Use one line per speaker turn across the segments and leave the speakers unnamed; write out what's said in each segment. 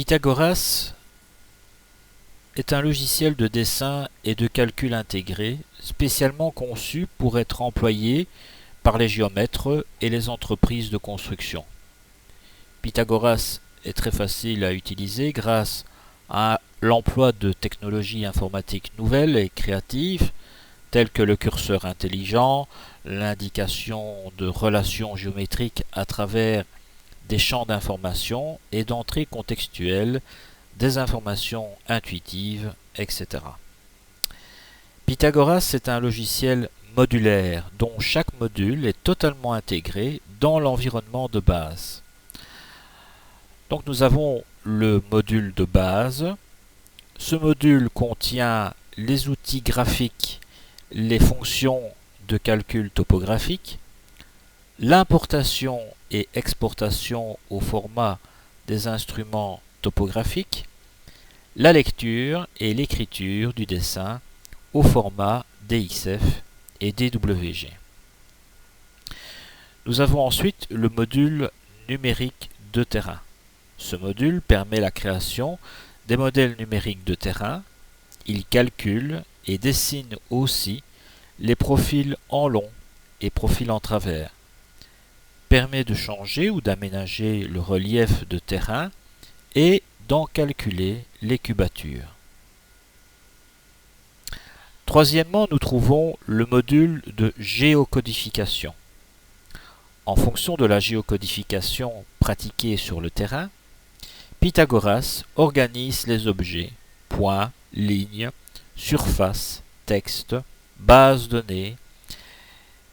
Pythagoras est un logiciel de dessin et de calcul intégré spécialement conçu pour être employé par les géomètres et les entreprises de construction. Pythagoras est très facile à utiliser grâce à l'emploi de technologies informatiques nouvelles et créatives telles que le curseur intelligent, l'indication de relations géométriques à travers des champs d'information et d'entrées contextuelles, des informations intuitives, etc. Pythagoras est un logiciel modulaire dont chaque module est totalement intégré dans l'environnement de base. Donc nous avons le module de base. Ce module contient les outils graphiques, les fonctions de calcul topographique, l'importation et exportation au format des instruments topographiques, la lecture et l'écriture du dessin au format DXF et DWG. Nous avons ensuite le module numérique de terrain. Ce module permet la création des modèles numériques de terrain. Il calcule et dessine aussi les profils en long et profils en travers. Permet de changer ou d'aménager le relief de terrain et d'en calculer les cubatures. Troisièmement, nous trouvons le module de géocodification. En fonction de la géocodification pratiquée sur le terrain, Pythagoras organise les objets, points, lignes, surfaces, textes, bases de données,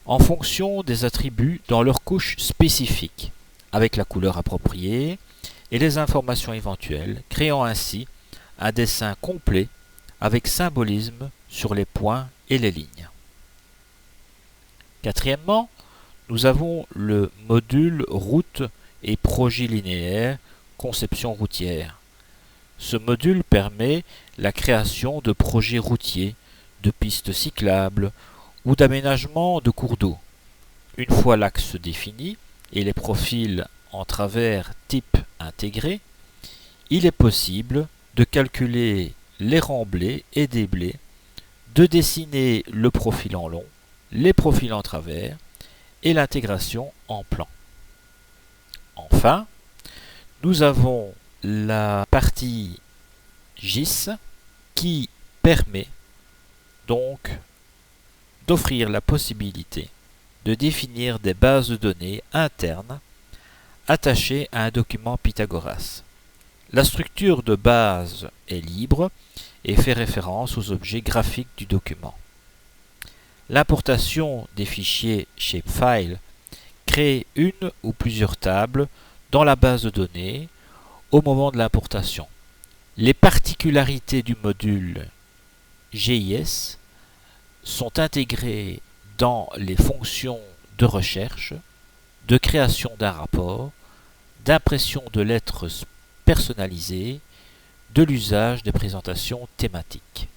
en fonction des attributs dans leur couche spécifique, avec la couleur appropriée et les informations éventuelles, créant ainsi un dessin complet avec symbolisme sur les points et les lignes. Quatrièmement, nous avons le module route et projet linéaire, conception routière. Ce module permet la création de projets routiers, de pistes cyclables ou d'aménagement de cours d'eau. Une fois l'axe défini et les profils en travers type intégrés, il est possible de calculer les remblais et déblais, de dessiner le profil en long, les profils en travers et l'intégration en plan. Enfin, nous avons la partie GIS qui permet donc d'offrir la possibilité de définir des bases de données internes attachées à un document Pythagoras. La structure de base est libre et fait référence aux objets graphiques du document. L'importation des fichiers Shapefile crée une ou plusieurs tables dans la base de données au moment de l'importation. Les particularités du module GIS sont intégrées dans les fonctions de recherche, de création d'un rapport, d'impression de lettres personnalisées, de l'usage des présentations thématiques.